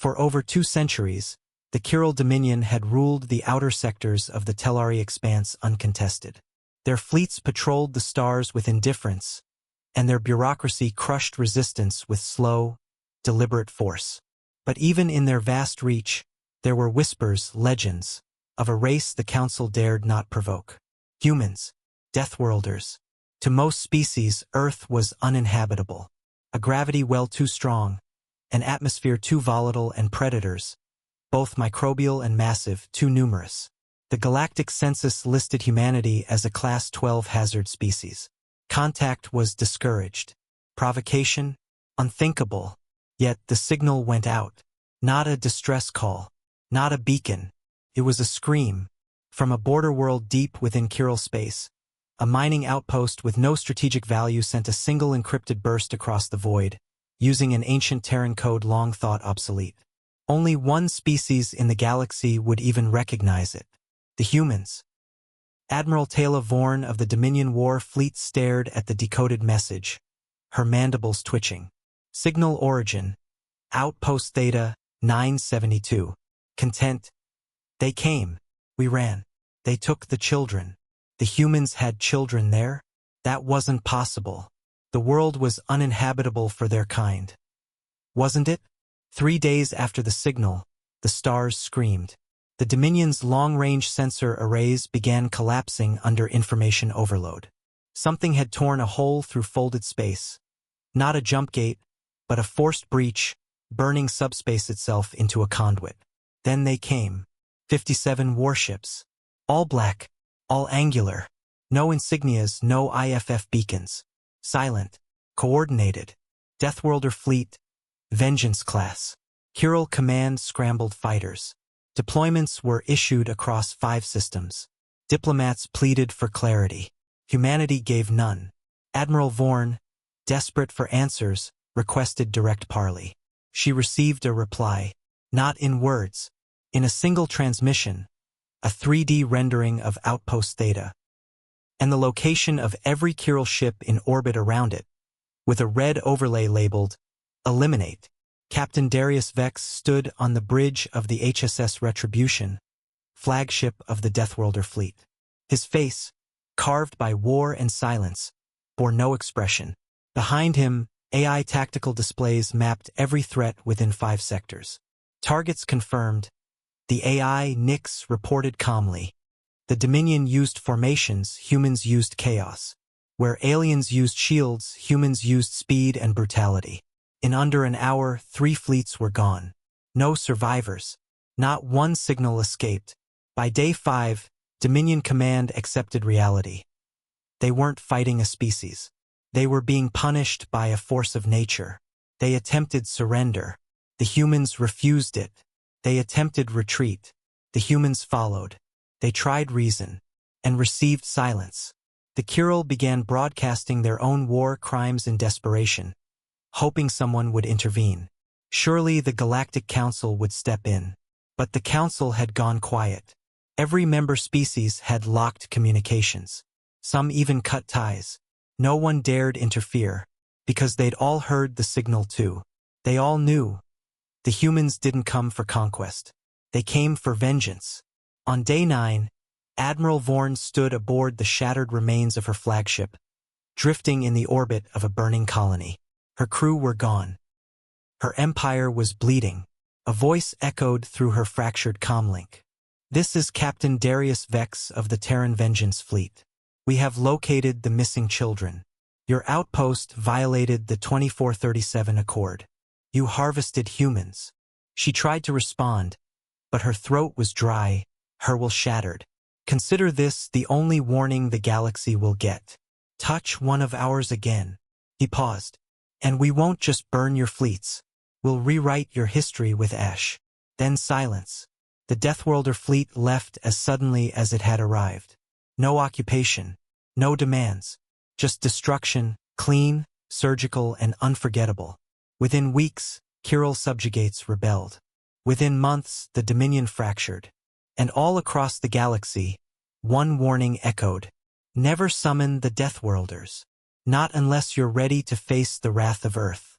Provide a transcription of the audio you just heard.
For over 2 centuries, the Kyril Dominion had ruled the outer sectors of the Telari expanse uncontested. Their fleets patrolled the stars with indifference, and their bureaucracy crushed resistance with slow, deliberate force. But even in their vast reach, there were whispers, legends, of a race the Council dared not provoke. Humans, Deathworlders. To most species, Earth was uninhabitable. A gravity well too strong, an atmosphere too volatile, and predators, both microbial and massive, too numerous. The galactic census listed humanity as a Class 12 hazard species. Contact was discouraged. Provocation? Unthinkable. Yet the signal went out. Not a distress call. Not a beacon. It was a scream. From a border world deep within Kyril space, a mining outpost with no strategic value sent a single encrypted burst across the void, using an ancient Terran code long thought obsolete. Only one species in the galaxy would even recognize it. The humans. Admiral Taylor Vorn of the Dominion War Fleet stared at the decoded message, her mandibles twitching. Signal origin. Outpost Theta 972. Content. They came. We ran. They took the children. The humans had children there? That wasn't possible. The world was uninhabitable for their kind. Wasn't it? 3 days after the signal, the stars screamed. The Dominion's long-range sensor arrays began collapsing under information overload. Something had torn a hole through folded space. Not a jump gate, but a forced breach, burning subspace itself into a conduit. Then they came. 57 warships. All black, all angular. No insignias, no IFF beacons. Silent, coordinated. Deathworlder fleet, Vengeance class. Kyril Command scrambled fighters. Deployments were issued across 5 systems. Diplomats pleaded for clarity. Humanity gave none. Admiral Vorn, desperate for answers, requested direct parley. She received a reply, not in words, in a single transmission, a 3D rendering of Outpost Theta, and the location of every Kyril ship in orbit around it, with a red overlay labeled, Eliminate. Captain Darius Vex stood on the bridge of the HSS Retribution, flagship of the Deathworlder fleet. His face, carved by war and silence, bore no expression. Behind him, AI tactical displays mapped every threat within 5 sectors. Targets confirmed. The AI Nyx reported calmly. The Dominion used formations, humans used chaos. Where aliens used shields, humans used speed and brutality. In under an hour, 3 fleets were gone. No survivors. Not one signal escaped. By day 5, Dominion Command accepted reality. They weren't fighting a species. They were being punished by a force of nature. They attempted surrender. The humans refused it. They attempted retreat. The humans followed. They tried reason, and received silence. The Kyril began broadcasting their own war crimes in desperation, hoping someone would intervene. Surely the Galactic Council would step in. But the Council had gone quiet. Every member species had locked communications. Some even cut ties. No one dared interfere, because they'd all heard the signal too. They all knew. The humans didn't come for conquest. They came for vengeance. On day 9, Admiral Vorn stood aboard the shattered remains of her flagship, drifting in the orbit of a burning colony. Her crew were gone. Her empire was bleeding. A voice echoed through her fractured comlink. This is Captain Darius Vex of the Terran Vengeance Fleet. We have located the missing children. Your outpost violated the 2437 Accord. You harvested humans. She tried to respond, but her throat was dry, her will shattered. Consider this the only warning the galaxy will get. Touch one of ours again. He paused. And we won't just burn your fleets. We'll rewrite your history with ash. Then silence. The Deathworlder fleet left as suddenly as it had arrived. No occupation. No demands. Just destruction, clean, surgical, and unforgettable. Within weeks, Kyril subjugates rebelled. Within months, the Dominion fractured. And all across the galaxy, one warning echoed. Never summon the Deathworlders. Not unless you're ready to face the wrath of Earth.